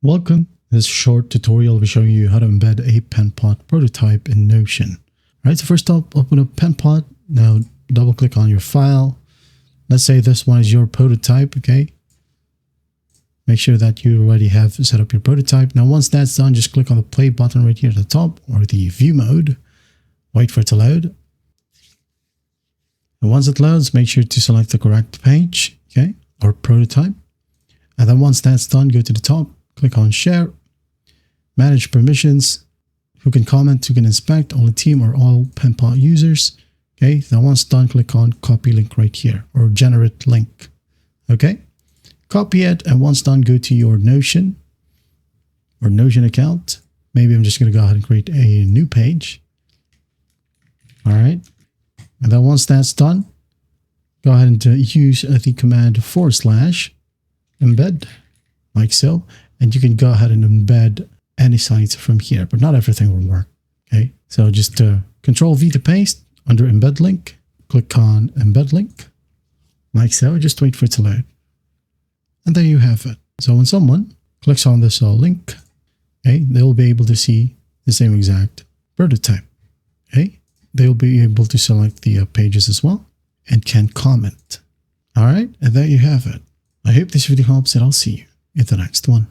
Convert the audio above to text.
Welcome. This short tutorial will be showing you how to embed a Penpot prototype in Notion. All right, so first up, open up Penpot. Now double click on your file. Let's say this one is your prototype, okay? Make sure that you already have set up your prototype. Now once that's done, just click on the play button right here at the top or the view mode. Wait for it to load. And once it loads, make sure to select the correct page, okay, or prototype. And then once that's done, go to the top. Click on Share, Manage Permissions, who can comment, who can inspect, all the team or all Penpot users. Okay, then once done, click on Copy Link right here or Generate Link. Okay, copy it, and once done, go to your Notion or Notion account. Maybe I'm just going to go ahead and create a new page. All right, and then once that's done, go ahead and use the command /embed, like so. And you can go ahead and embed any sites from here, but not everything will work. Okay, so just Control V to paste under embed link. Click on embed link, like so. Just wait for it to load, and there you have it. So when someone clicks on this link, okay, they'll be able to see the same exact prototype. Okay, they'll be able to select the pages as well and can comment. All right, and there you have it. I hope this video helps, and I'll see you in the next one.